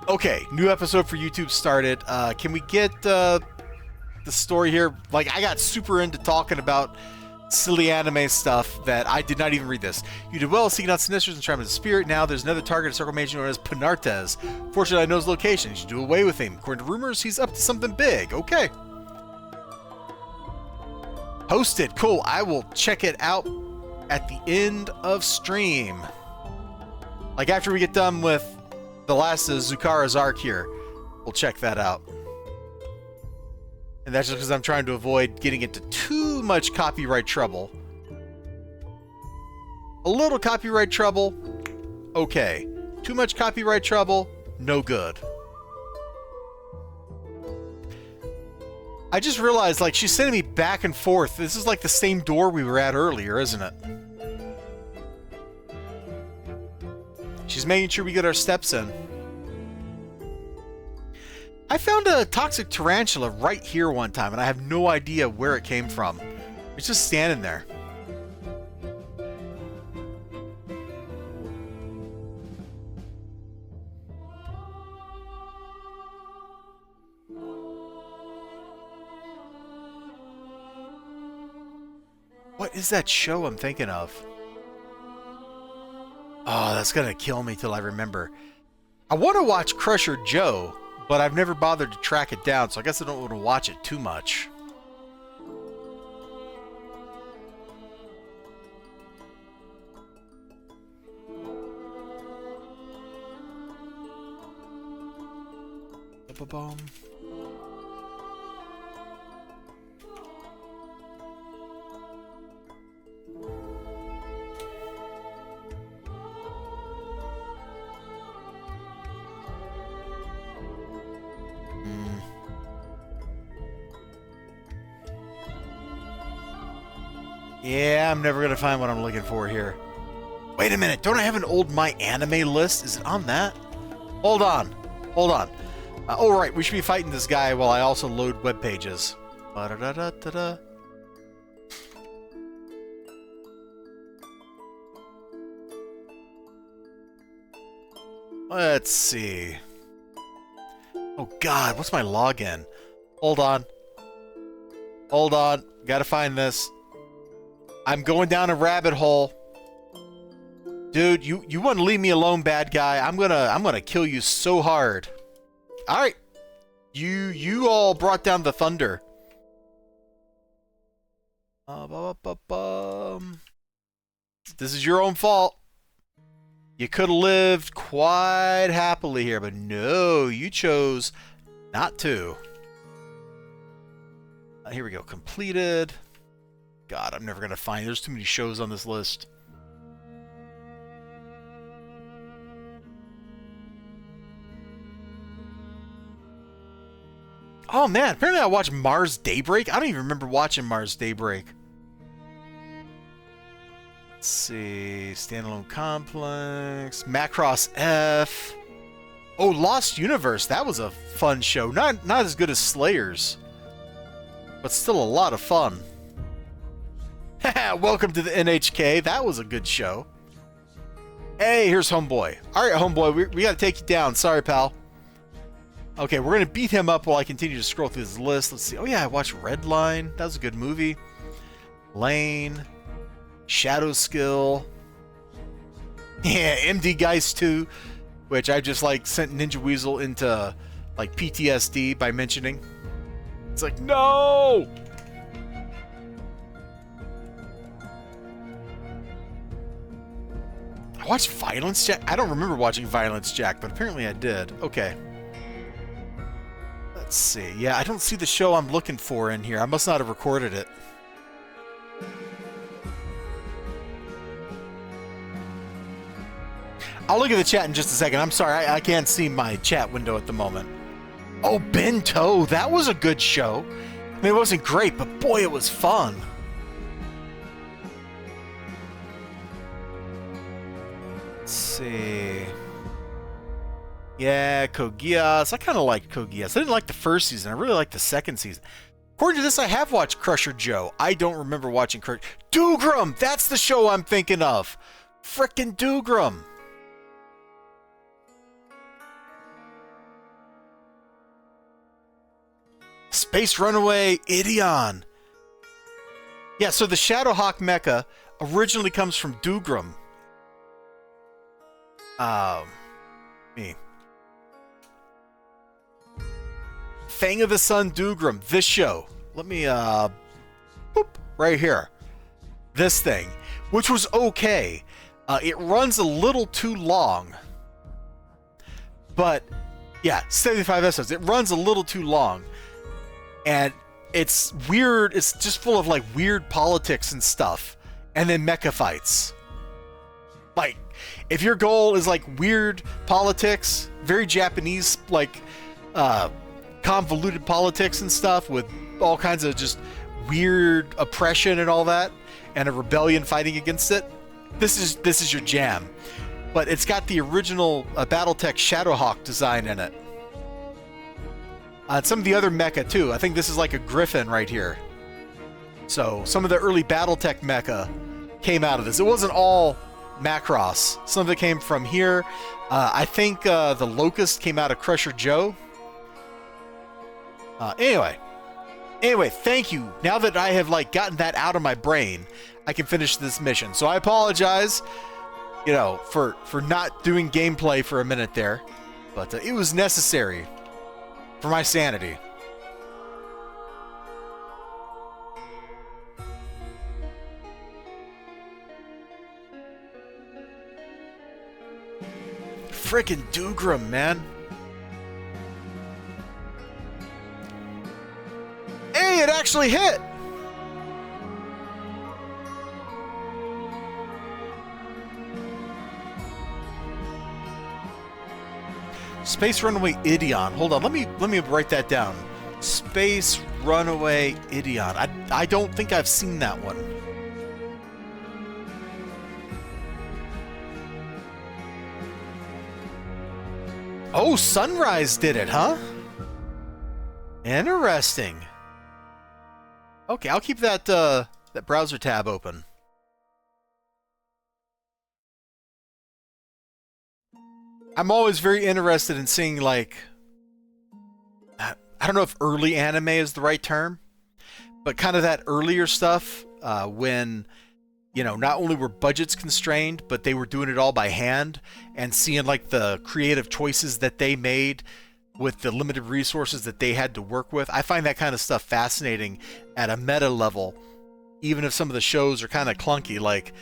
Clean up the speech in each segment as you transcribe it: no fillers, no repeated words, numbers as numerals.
Okay, new episode for YouTube started. Can we get the story here? Like, I got super into talking about silly anime stuff that I did not even read this. You did well seeking out Sinister's and Charm's spirit. Now there's another target, a circle mage known as Panartes. Fortunately, I know his location. You should do away with him. According to rumors, he's up to something big. Okay. Posted. Cool. I will check it out at the end of stream. Like, after we get done with the last of Zuhkara's arc here, we'll check that out. And that's just because I'm trying to avoid getting into too much copyright trouble. A little copyright trouble, okay. Too much copyright trouble, no good. I just realized, like, she's sending me back and forth. This is like the same door we were at earlier, isn't it? She's making sure we get our steps in. I found a toxic tarantula right here one time, and I have no idea where it came from. It's just standing there. What is that show I'm thinking of? Oh, that's gonna kill me till I remember. I want to watch Crusher Joe, but I've never bothered to track it down, so I guess I don't want to watch it too much. Ba-ba-bum. Yeah, I'm never gonna find what I'm looking for here. Wait a minute, don't I have an old My Anime list? Is it on that? Hold on. Hold on. Oh, right, we should be fighting this guy while I also load web pages. Ba-da-da-da-da-da. Let's see. Oh, God, what's my login? Hold on. Hold on. Gotta find this. I'm going down a rabbit hole. Dude, you want to leave me alone, bad guy. I'm gonna kill you so hard. Alright. You all brought down the thunder. This is your own fault. You could have lived quite happily here, but no, you chose not to. Here we go. Completed. God, I'm never going to find... There's too many shows on this list. Oh, man. Apparently I watched Mars Daybreak. I don't even remember watching Mars Daybreak. Let's see. Standalone Complex. Macross F. Oh, Lost Universe. That was a fun show. Not as good as Slayers, but still a lot of fun. Welcome to the NHK. That was a good show. Hey, here's Homeboy. Alright, Homeboy, we gotta take you down. Sorry, pal. Okay, we're gonna beat him up while I continue to scroll through this list. Let's see. Oh, yeah, I watched Redline. That was a good movie. Lane. Shadow Skill. Yeah, MD Geist 2, which I just, like, sent Ninja Weasel into, like, PTSD by mentioning. It's like, no! I watched Violence Jack? I don't remember watching Violence Jack, but apparently I did. Okay. Let's see. Yeah, I don't see the show I'm looking for in here. I must not have recorded it. I'll look at the chat in just a second. I'm sorry, I can't see my chat window at the moment. Oh, Bento! That was a good show. I mean, it wasn't great, but boy, it was fun. Let's see. Yeah, Code Geass. I kind of liked Code Geass. I didn't like the first season. I really liked the second season. According to this, I have watched Crusher Joe. I don't remember watching Crusher... Dougram! That's the show I'm thinking of! Frickin' Dougram! Space Runaway Ideon. Yeah, so the Shadowhawk mecha originally comes from Dougram. Me. Fang of the Sun Dougram. This show. Let me, boop, right here. This thing, which was okay. It runs a little too long. But, yeah, 75 episodes. It runs a little too long. And it's weird. It's just full of, like, weird politics and stuff. And then mecha fights. Like, if your goal is, like, weird politics, very Japanese, like, convoluted politics and stuff with all kinds of just weird oppression and all that, and a rebellion fighting against it, this is your jam. But it's got the original BattleTech Shadowhawk design in it. Some of the other mecha too. I think this is like a griffin right here. So some of the early BattleTech mecha came out of this. It wasn't all Macross. Some of it came from here. I think the Locust came out of Crusher Joe. Anyway, thank you. Now that I have like gotten that out of my brain, I can finish this mission. So I apologize, for not doing gameplay for a minute there, but it was necessary for my sanity. Frickin' Dougram, man. Hey, it actually hit! Space Runaway Ideon. Hold on, let me write that down. Space Runaway Ideon. I don't think I've seen that one. Oh, Sunrise did it, huh? Interesting. Okay, I'll keep that that browser tab open. I'm always very interested in seeing, like, I don't know if early anime is the right term, but kind of that earlier stuff when, not only were budgets constrained, but they were doing it all by hand, and seeing, like, the creative choices that they made with the limited resources that they had to work with. I find that kind of stuff fascinating at a meta level, even if some of the shows are kind of clunky. Like,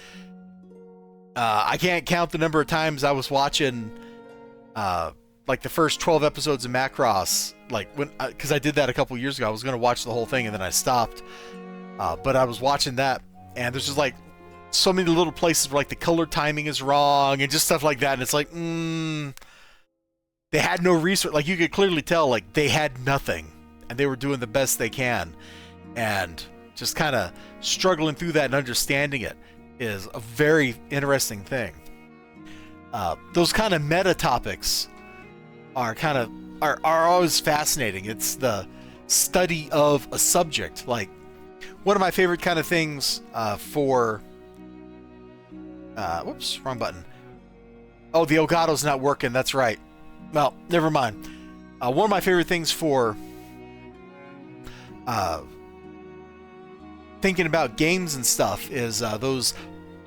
I can't count the number of times I was watching like the first 12 episodes of Macross, like because I did that a couple years ago. I was going to watch the whole thing and then I stopped, but I was watching that, and there's just like so many little places where like the color timing is wrong and just stuff like that, and it's like they had no resource. Like, you could clearly tell, like, they had nothing and they were doing the best they can, and just kind of struggling through that and understanding it is a very interesting thing. Those kind of meta topics are always fascinating. It's the study of a subject. Like, one of my favorite kind of things for whoops, wrong button. Oh, the Elgato's not working. That's right. Well, never mind. One of my favorite things for thinking about games and stuff is those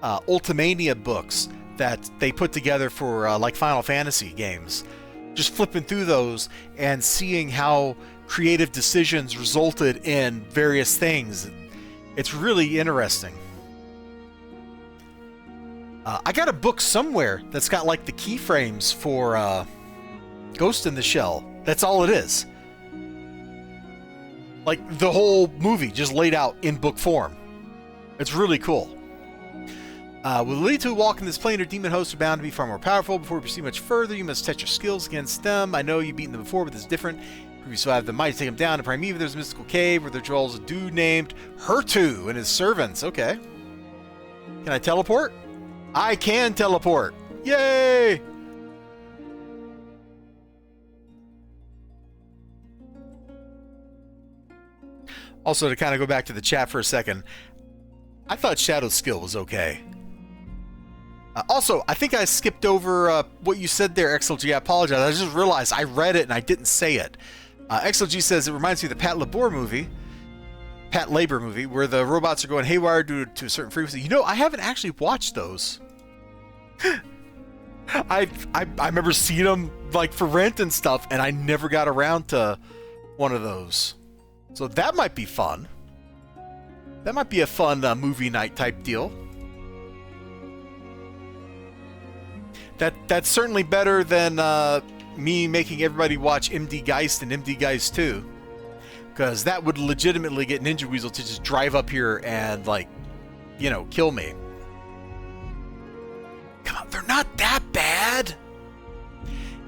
Ultimania books that they put together for like Final Fantasy games. Just flipping through those and seeing how creative decisions resulted in various things. It's really interesting. I got a book somewhere that's got like the keyframes for Ghost in the Shell. That's all it is. Like the whole movie just laid out in book form. It's really cool. Will lead to a walk in this plane or demon hosts are bound to be far more powerful. Before we proceed much further, you must test your skills against them. I know you've beaten them before, but it's different. You still have the might to take them down. In Primeval, there's a mystical cave where there dwells a dude named Hertu and his servants. Okay. Can I teleport? I can teleport. Yay! Also, to kind of go back to the chat for a second, I thought Shadow's skill was okay. Also, I think I skipped over what you said there, XLG. I apologize. I just realized I read it and I didn't say it. XLG says it reminds me of the Pat Labor movie, where the robots are going haywire due to a certain frequency. You know, I haven't actually watched those. I remember seeing them like for rent and stuff, and I never got around to one of those. So that might be fun. That might be a fun movie night type deal. That's certainly better than me making everybody watch MD Geist and MD Geist 2. Because that would legitimately get Ninja Weasel to just drive up here and, like, you know, kill me. Come on, they're not that bad.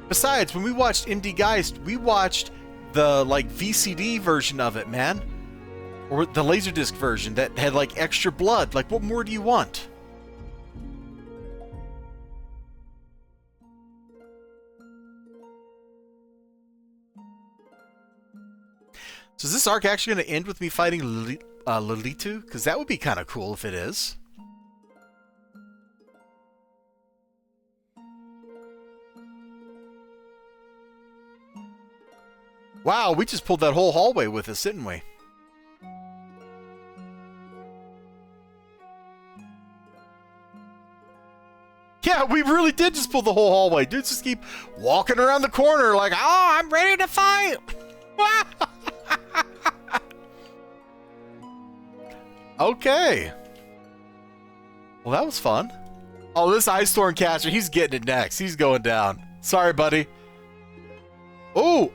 Besides, when we watched MD Geist, we watched the, like, VCD version of it, man. Or the Laserdisc version that had, like, extra blood. Like, what more do you want? So is this arc actually going to end with me fighting Lilitu? Because that would be kind of cool if it is. Wow, we just pulled that whole hallway with us, didn't we? Yeah, we really did just pull the whole hallway. Dudes just keep walking around the corner like, oh, I'm ready to fight. Okay. Well, that was fun. Oh, this Ice Storm caster, he's getting it next. He's going down. Sorry, buddy. Oh,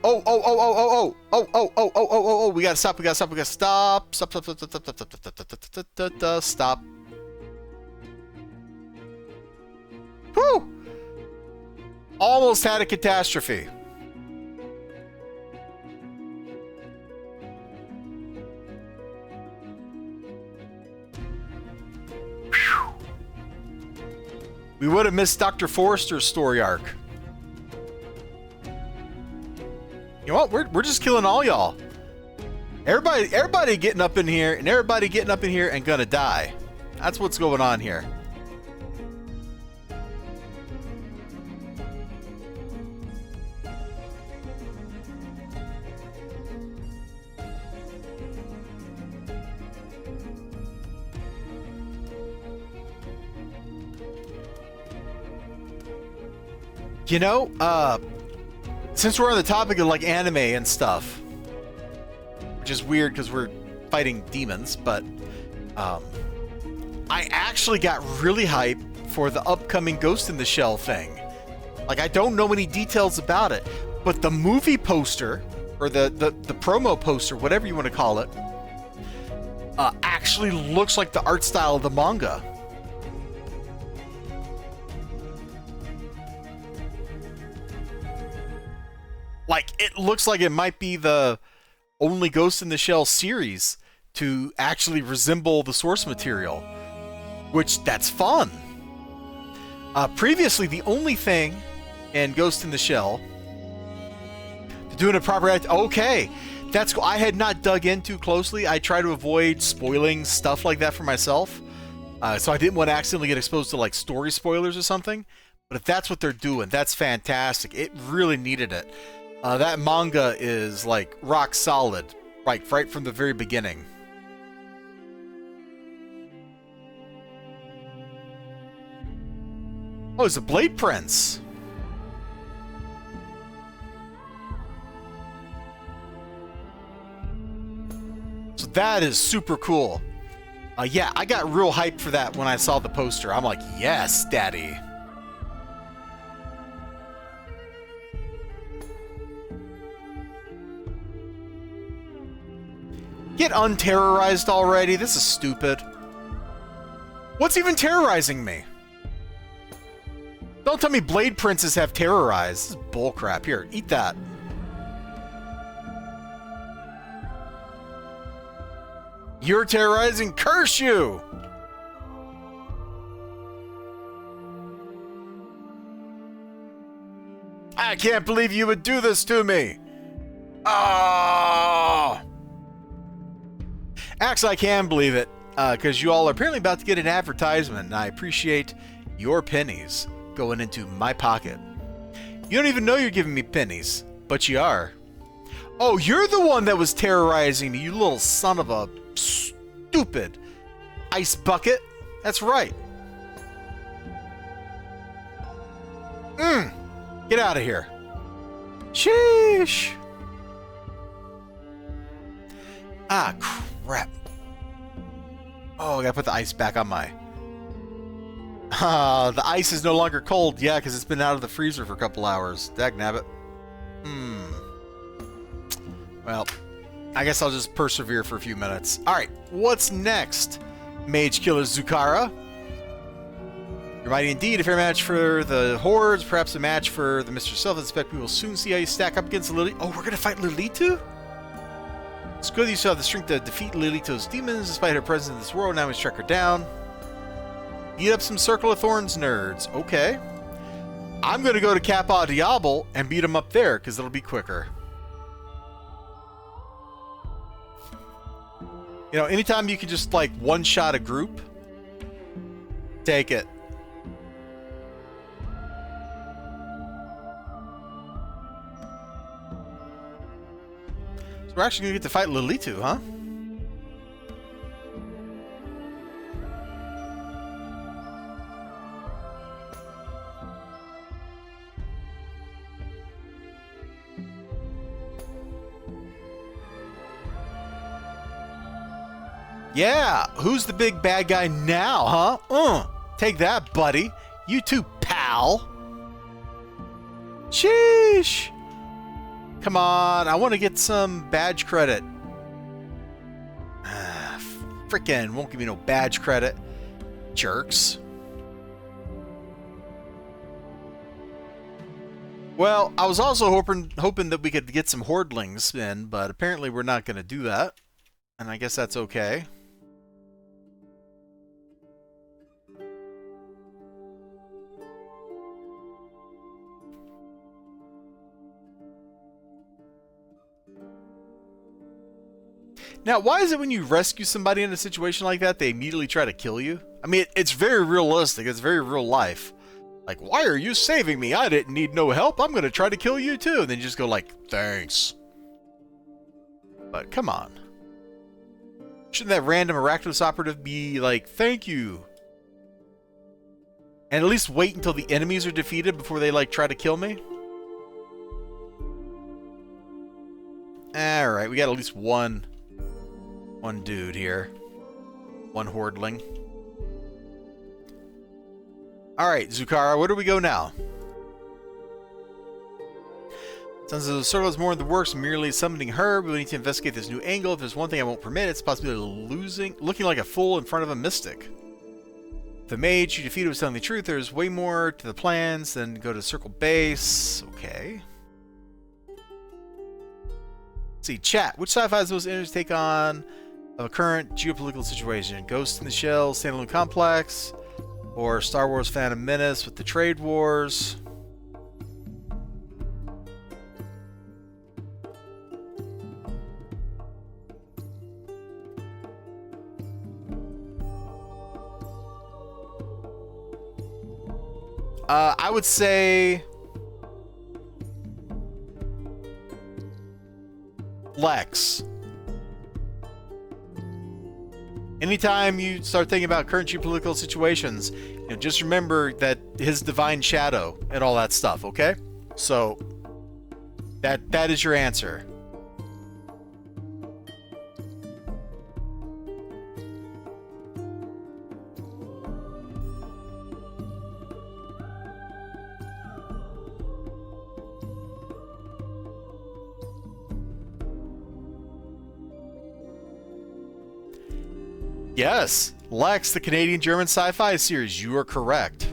we gotta stop, stop. Whew! Almost had a catastrophe. We would have missed Dr. Forrester's story arc. You know what? We're just killing all y'all. Everybody getting up in here, and everybody getting up in here and gonna die. That's what's going on here. You know, since we're on the topic of like anime and stuff, which is weird because we're fighting demons, but I actually got really hyped for the upcoming Ghost in the Shell thing. Like, I don't know any details about it, but the movie poster, or the promo poster, whatever you want to call it, actually looks like the art style of the manga. Like, it looks like it might be the only Ghost in the Shell series to actually resemble the source material, which, that's fun. Previously, the only thing in Ghost in the Shell to do in a proper okay, that's cool. I had not dug in too closely. I try to avoid spoiling stuff like that for myself, so I didn't want to accidentally get exposed to like story spoilers or something. But if that's what they're doing, that's fantastic. It really needed it. That manga is like rock solid, right from the very beginning. Oh, it's a Blade Prince. So that is super cool. Yeah, I got real hyped for that when I saw the poster. I'm like, yes, daddy. Get unterrorized already. This is stupid. What's even terrorizing me? Don't tell me Blade Princes have terrorized. This is bullcrap. Here, eat that. You're terrorizing? Curse you! I can't believe you would do this to me! Oh! Actually, I can believe it, because you all are apparently about to get an advertisement, and I appreciate your pennies going into my pocket. You don't even know you're giving me pennies, but you are. Oh, you're the one that was terrorizing me, you little son of a stupid ice bucket. That's right. Get out of here. Sheesh. Ah, crap. Oh, I gotta put the ice back on my... the ice is no longer cold. Yeah, because it's been out of the freezer for a couple hours. Dagnabbit. Well, I guess I'll just persevere for a few minutes. Alright, what's next? Mage-Killer Zuhkara. You're mighty indeed. A fair match for the hordes, perhaps a match for the Mr. Self-Inspect. We will soon see how you stack up against Lily. Oh, we're gonna fight Lilitu? It's good that you still have the strength to defeat Lilitu's demons despite her presence in this world. Now we track her down. Beat up some Circle of Thorns nerds. Okay. I'm gonna go to Kappa Diablo and beat them up there, because it'll be quicker. You know, anytime you can just, like, one-shot a group, take it. So we're actually going to get to fight Lilitu, huh? Yeah, who's the big bad guy now, huh? Take that, buddy. You too, pal. Sheesh. Come on, I want to get some badge credit. Frickin' won't give me no badge credit. Jerks. Well, I was also hoping that we could get some hordlings in, but apparently we're not going to do that. And I guess that's okay. Now, why is it when you rescue somebody in a situation like that, they immediately try to kill you? I mean, it's very realistic. It's very real life. Like, why are you saving me? I didn't need no help. I'm going to try to kill you too. And then you just go like, thanks. But come on. Shouldn't that random miraculous operative be like, thank you? And at least wait until the enemies are defeated before they, like, try to kill me? Alright, we got at least one dude here. One hordling. Alright, Zuhkara, where do we go now? Since the circle is more in the works, merely summoning her, we need to investigate this new angle. If there's one thing I won't permit, it's possibly looking like a fool in front of a mystic. The mage you defeated was telling the truth. There's way more to the plans than go to circle base. Okay. Let's see, chat. Which sci-fi is the most interesting take on of a current geopolitical situation? Ghost in the Shell, Standalone Complex, or Star Wars Phantom Menace with the trade wars? I would say Lex. Anytime you start thinking about current geopolitical situations, you know, just remember that his divine shadow and all that stuff, okay? So that is your answer. Yes, Lex, the Canadian-German sci-fi series. You are correct.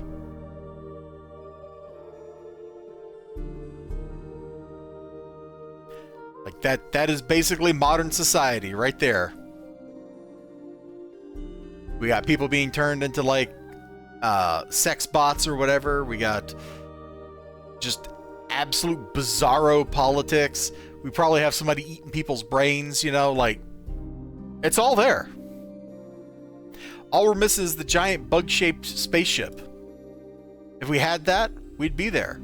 Like that is basically modern society right there. We got people being turned into like sex bots or whatever. We got just absolute bizarro politics. We probably have somebody eating people's brains, you know, like it's all there. All we're missing is the giant bug-shaped spaceship. If we had that, we'd be there.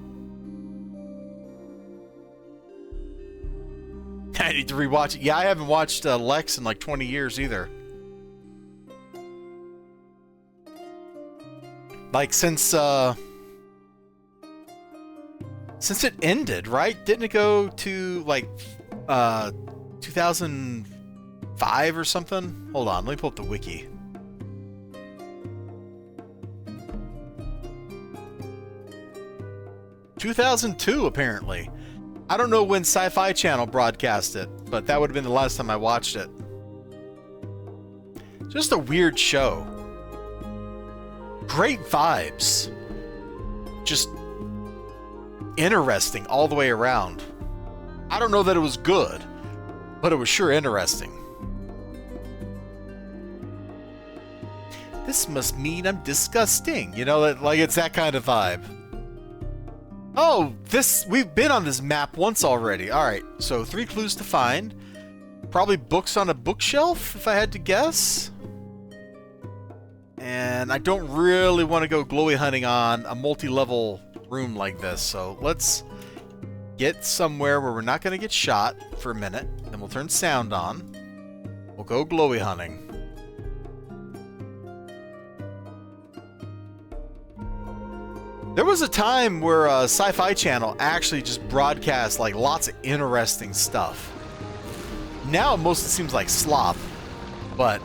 I need to rewatch it. Yeah, I haven't watched Lex in like 20 years either. Like since it ended, right? Didn't it go to like 2005 or something? Hold on, let me pull up the wiki. ...2002 apparently. I don't know when Sci-Fi Channel broadcast it, but that would have been the last time I watched it. Just a weird show. Great vibes. Just interesting all the way around. I don't know that it was good, but it was sure interesting. This must mean I'm disgusting. You know, like it's that kind of vibe. Oh, we've been on this map once already. Alright, so 3 clues to find. Probably books on a bookshelf, if I had to guess. And I don't really want to go glowy hunting on a multi-level room like this, so let's get somewhere where we're not going to get shot for a minute, and we'll turn sound on. We'll go glowy hunting. There was a time where Sci-Fi Channel actually just broadcast like lots of interesting stuff. Now it mostly seems like slop, but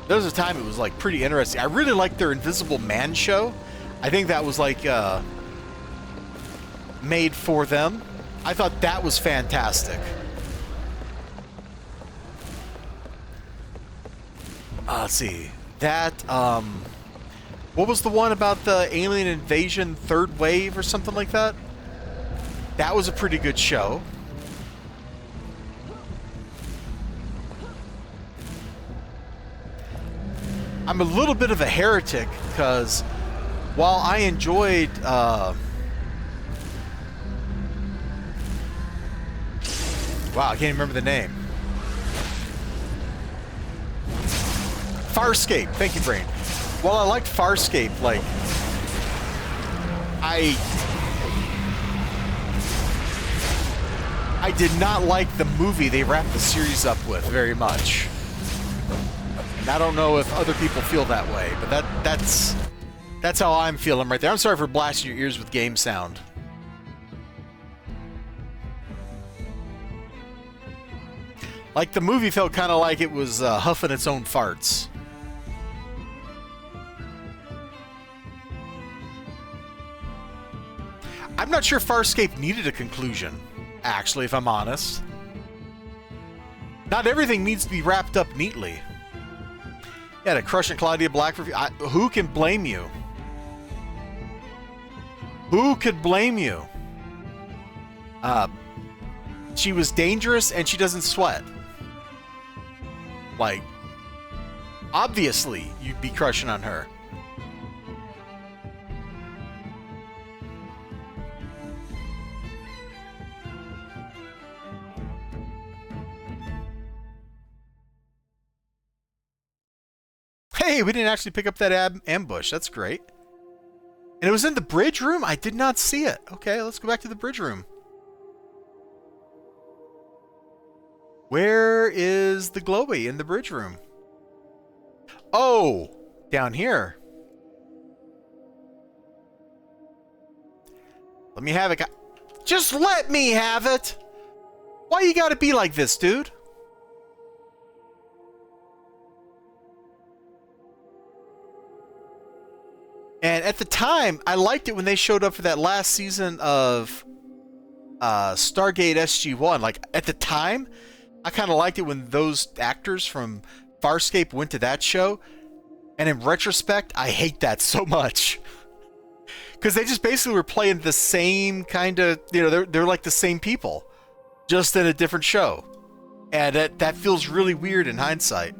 there was a time it was like pretty interesting. I really liked their Invisible Man show. I think that was like made for them. I thought that was fantastic. Let's see. That, what was the one about the alien invasion third wave or something like that? That was a pretty good show. I'm a little bit of a heretic because while I enjoyed wow, I can't even remember the name. Farscape. Thank you, Brain. While I liked Farscape, like I did not like the movie they wrapped the series up with very much. And I don't know if other people feel that way, but that's how I'm feeling right there. I'm sorry for blasting your ears with game sound. Like the movie felt kind of like it was huffing its own farts. I'm not sure Farscape needed a conclusion, actually, if I'm honest. Not everything needs to be wrapped up neatly. Yeah, to crush and Claudia Black review. Who can blame you? Who could blame you? She was dangerous and she doesn't sweat. Like, obviously, you'd be crushing on her. Hey, we didn't actually pick up that ambush. That's great. And it was in the bridge room? I did not see it. Okay, let's go back to the bridge room. Where is the glowy in the bridge room? Oh, down here. Let me have it. Just let me have it. Why you gotta be like this, dude? And at the time, I liked it when they showed up for that last season of Stargate SG-1. Like, at the time, I kind of liked it when those actors from Farscape went to that show. And in retrospect, I hate that so much. Because they just basically were playing the same kind of, you know, they're like the same people. Just in a different show. And that feels really weird in hindsight.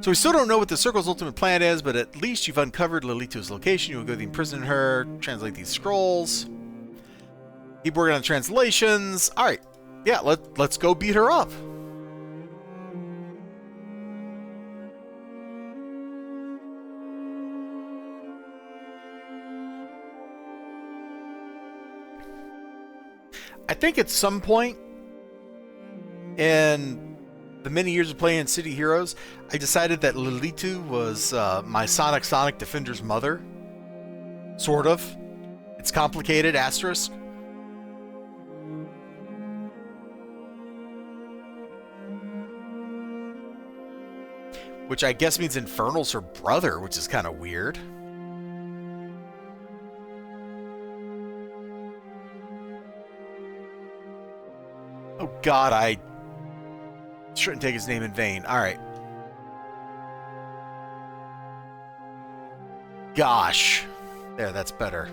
So we still don't know what the Circle's ultimate plan is, but at least you've uncovered Lolito's location. You will go to imprison her, translate these scrolls. Keep working on translations. Alright. Yeah, let's go beat her up. I think at some point in the many years of playing City Heroes, I decided that Lilitu was my Sonic Defender's mother. Sort of. It's complicated, asterisk. Which I guess means Infernal's her brother, which is kind of weird. Oh god, I shouldn't take his name in vain. Alright. Gosh. There, that's better.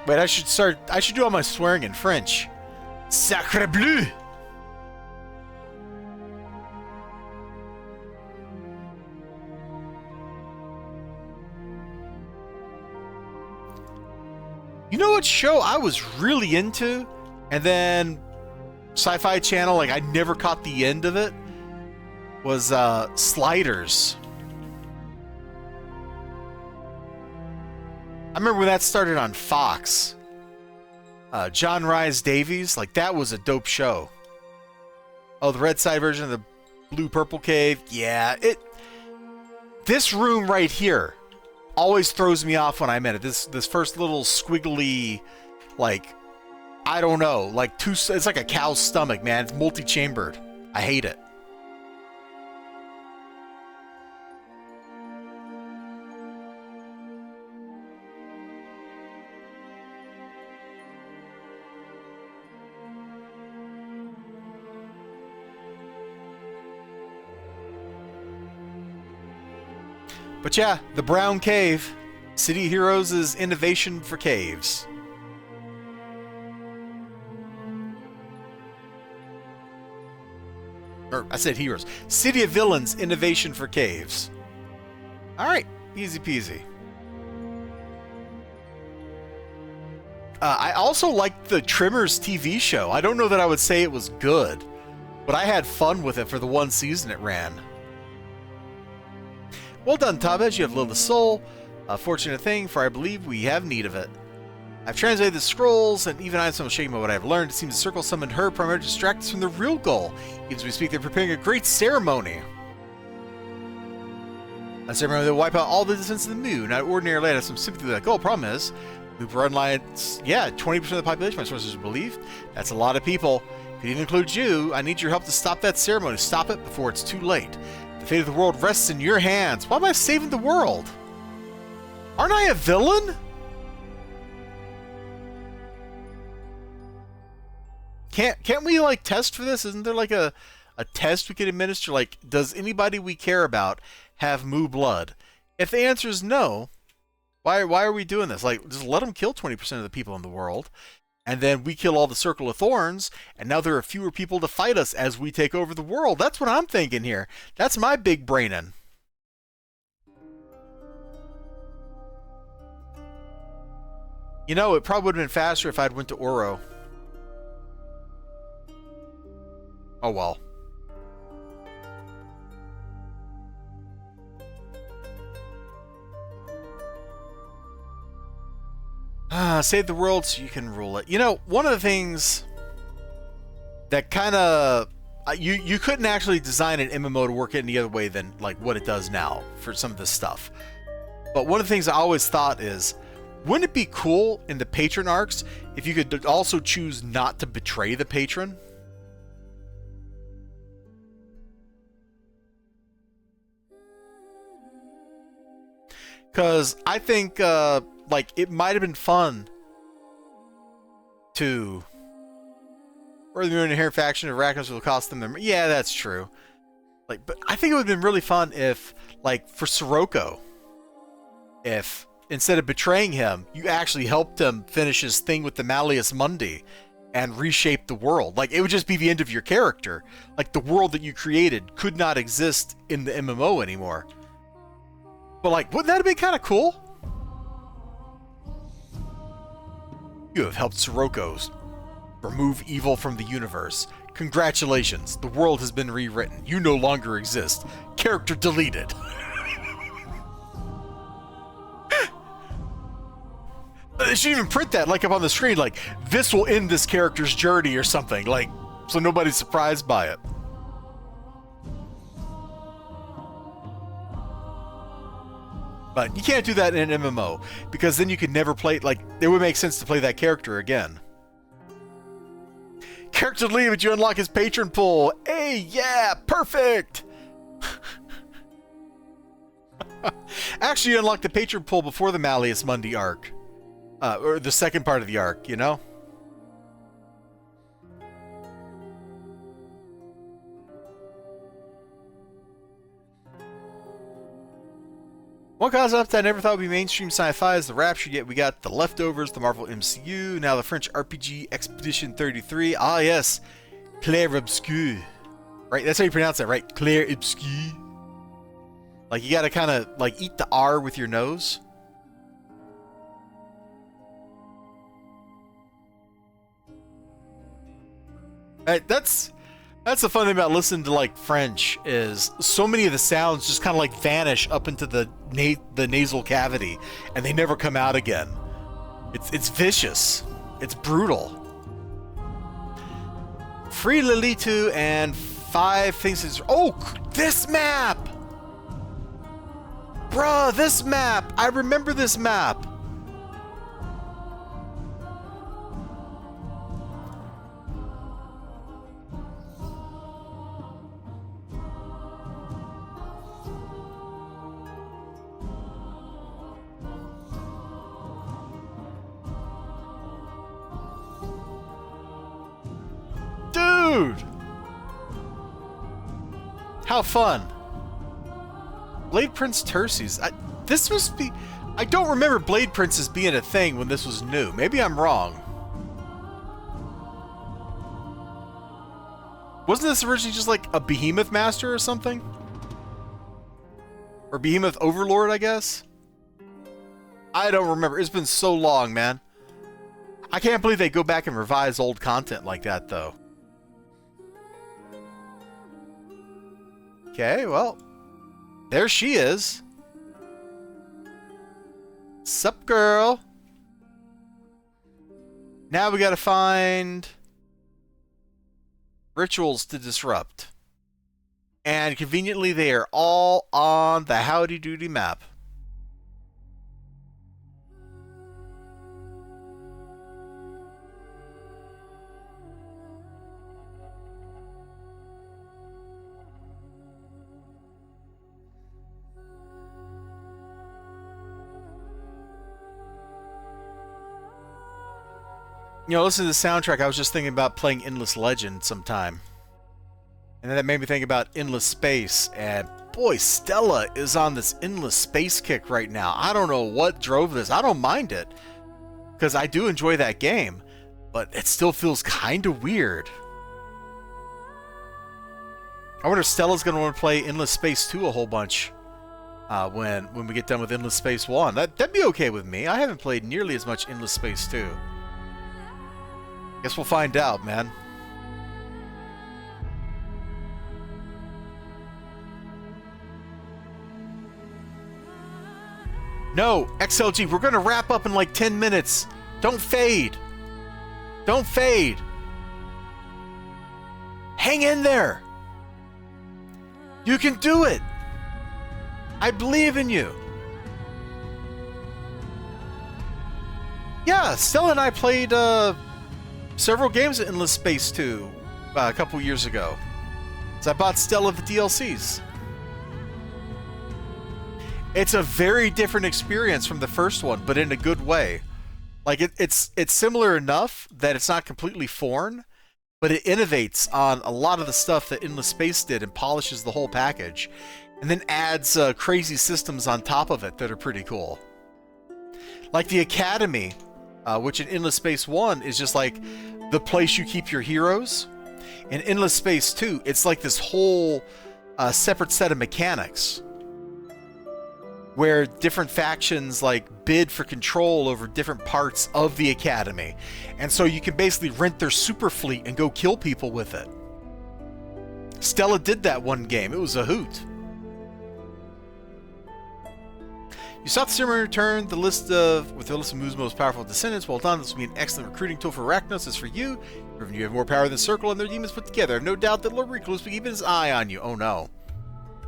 Wait, I should do all my swearing in French. Sacre bleu! You know what show I was really into? And then Sci-Fi Channel, like I never caught the end of it, was Sliders. I remember when that started on Fox. John Rhys Davies, like that was a dope show. Oh, the red side version of the blue purple cave. Yeah, this room right here always throws me off when I'm in it. This first little squiggly, like, I don't know, like it's like a cow's stomach, man. It's multi-chambered. I hate it. But yeah, the Brown Cave. City Heroes' innovation for caves. Or, I said heroes. City of Villains, innovation for caves. Alright, easy peasy. I also liked the Trimmers TV show. I don't know that I would say it was good, but I had fun with it for the one season it ran. Well done, Tabez. You have Lilith's Soul. A fortunate thing, for I believe we have need of it. I've translated the scrolls, and even I am somewhat shaken by what I've learned. It seems the circle summoned her primarily to distract us from the real goal. Even as we speak, they're preparing a great ceremony. A ceremony that will wipe out all the descendants of the moon. Not ordinarily, I have some sympathy with that goal. Problem is, Loop Run Lines, yeah, 20% of the population, my sources believe. That's a lot of people. Could even include you. I need your help to stop that ceremony. Stop it before it's too late. The fate of the world rests in your hands. Why am I saving the world? Aren't I a villain? Can't we, like, test for this? Isn't there, like, a test we could administer? Like, does anybody we care about have Moo blood? If the answer is no, why are we doing this? Like, just let them kill 20% of the people in the world, and then we kill all the Circle of Thorns, and now there are fewer people to fight us as we take over the world. That's what I'm thinking here. That's my big brainin'. You know, it probably would have been faster if I'd went to Oro. Oh well. Save the world so you can rule it. You know, one of the things that kind of... you couldn't actually design an MMO to work any other way than like what it does now for some of this stuff. But one of the things I always thought is, wouldn't it be cool in the patron arcs if you could also choose not to betray the patron? Because I think, like, it might have been fun to... Or the inherent faction of Arachnos will cost them their... Yeah, that's true. Like, but I think it would have been really fun if, like, for Sirocco, if instead of betraying him, you actually helped him finish his thing with the Malleus Mundi and reshape the world. Like, it would just be the end of your character. Like, the world that you created could not exist in the MMO anymore. But, like, wouldn't that have been kind of cool? You have helped Sirocco's remove evil from the universe. Congratulations, the world has been rewritten. You no longer exist. Character deleted. They should even print that, like, up on the screen, like, this will end this character's journey or something, like, so nobody's surprised by it. But you can't do that in an MMO, because then you could never play, like, it would make sense to play that character again. Character leave, but you unlock his patron pool. Hey, yeah, perfect! Actually, you unlock the patron pool before the Malleus Mundi arc. Or the second part of the arc, you know? One concept I never thought would be mainstream sci-fi is the Rapture, yet we got The Leftovers, the Marvel MCU, now the French RPG Expedition 33. Ah, yes. Clair Obscur. Right, that's how you pronounce that, right? Clair Obscur. Like, you gotta kind of, like, eat the R with your nose. Right, that's the fun thing about listening to, like, French, is so many of the sounds just kind of, like, vanish up into the nasal cavity, and they never come out again. It's vicious. It's brutal. Free Lilitu and 5 things. Oh, this map! Bruh, this map! I remember this map! Dude! How fun. Blade Prince Terces. This must be... I don't remember Blade Princes being a thing when this was new. Maybe I'm wrong. Wasn't this originally just like a Behemoth Master or something? Or Behemoth Overlord, I guess? I don't remember. It's been so long, man. I can't believe they go back and revise old content like that, though. Okay, well, there she is. Sup, girl? Now we gotta find rituals to disrupt. And conveniently, they are all on the Howdy Doody map. You know, listening to the soundtrack, I was just thinking about playing Endless Legend sometime. And then that made me think about Endless Space. And boy, Stella is on this Endless Space kick right now. I don't know what drove this. I don't mind it, because I do enjoy that game. But it still feels kind of weird. I wonder if Stella's going to want to play Endless Space 2 a whole bunch when we get done with Endless Space 1. That'd be okay with me. I haven't played nearly as much Endless Space 2. Guess we'll find out, man. No, XLG, we're gonna wrap up in like 10 minutes. Don't fade. Don't fade. Hang in there. You can do it. I believe in you. Yeah, Stella and I played several games of Endless Space 2 a couple years ago. So I bought Stella the DLCs. It's a very different experience from the first one, but in a good way. Like, it's similar enough that it's not completely foreign, but it innovates on a lot of the stuff that Endless Space did and polishes the whole package, and then adds crazy systems on top of it that are pretty cool. Like the Academy, which in Endless Space 1 is just like the place you keep your heroes. In Endless Space 2, it's like this whole separate set of mechanics where different factions like bid for control over different parts of the Academy. And so you can basically rent their super fleet and go kill people with it. Stella did that one game. It was a hoot. You sought the ceremony and returned the list with the list of Mu's most powerful descendants. Well done. This will be an excellent recruiting tool for Arachnos. As for you, you have more power than Circle and their demons put together. I have no doubt that Lord Recluse will keep his eye on you. Oh no.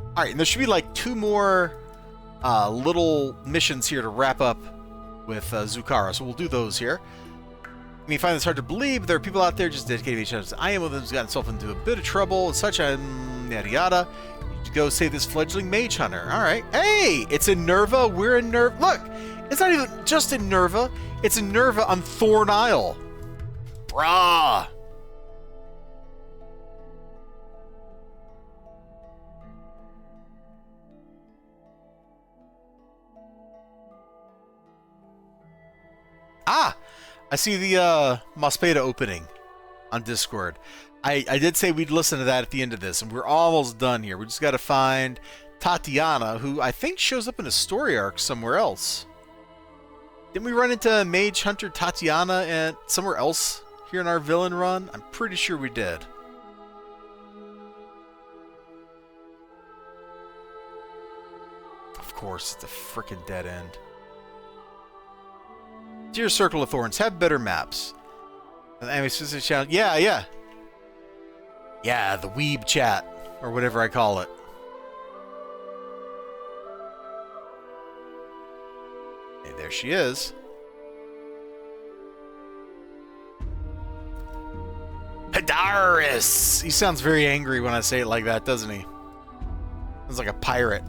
Alright, and there should be like 2 more little missions here to wrap up with Zuhkara, so we'll do those here. You may find this hard to believe, but there are people out there just dedicated to each other. I am one of them who's gotten himself into a bit of trouble and such. I'm yada yada. You need to go save this fledgling mage hunter. Alright. Hey! It's in Nerva. We're in Nerva. Look! It's not even just in Nerva. It's in Nerva on Thorn Isle. Brah! Ah! I see the Mospeda opening on Discord. I did say we'd listen to that at the end of this, and we're almost done here. We just got to find Tatiana, who I think shows up in a story arc somewhere else. Didn't we run into Mage Hunter Tatiana at somewhere else here in our villain run? I'm pretty sure we did. Of course, it's a frickin' dead end. Dear Circle of Thorns, have better maps. Anime specific channel. Yeah, the weeb chat, or whatever I call it. Hey, there she is. Hadaris! He sounds very angry when I say it like that, doesn't he? Sounds like a pirate.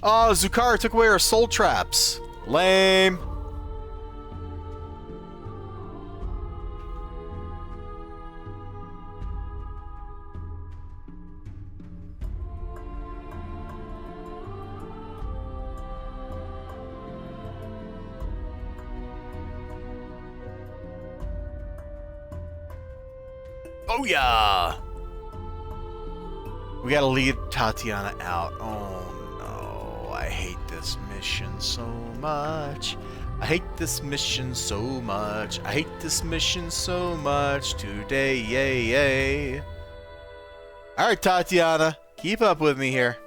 Oh, Zuhkara took away our soul traps. Lame. Oh yeah. We gotta lead Tatiana out. Oh. I hate this mission so much. I hate this mission so much. I hate this mission so much today. Yay. Alright, Tatiana. Keep up with me here.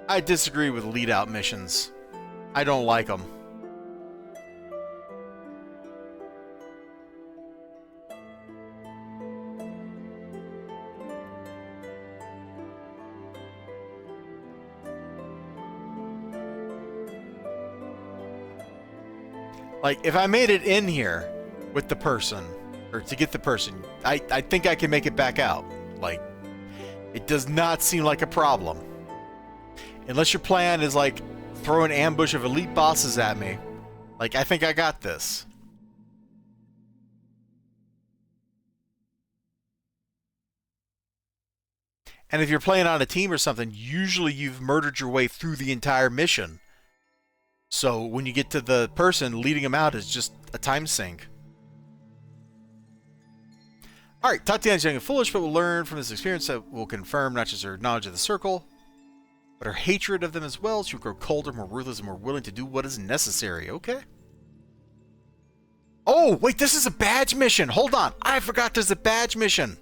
I disagree with lead-out missions. I don't like them. Like, if I made it in here with the person, or to get the person, I think I can make it back out. Like, it does not seem like a problem. Unless your plan is, like, throw an ambush of elite bosses at me. Like, I think I got this. And if you're playing on a team or something, usually you've murdered your way through the entire mission. So when you get to the person, leading them out is just a time sink. Alright, Tatiana's young and foolish, but we'll learn from this experience that will confirm not just her knowledge of the circle, but her hatred of them as well. She will grow colder, more ruthless, and more willing to do what is necessary. Okay. Oh, wait, this is a badge mission. Hold on. I forgot there's a badge mission.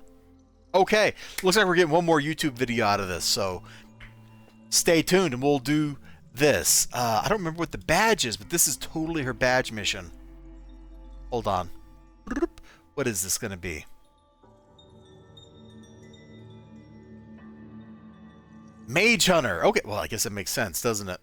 Okay. Looks like we're getting one more YouTube video out of this, so stay tuned and we'll do this. I don't remember what the badge is, but this is totally her badge mission. Hold on. What is this going to be? Mage Hunter. Okay, well, I guess it makes sense, doesn't it?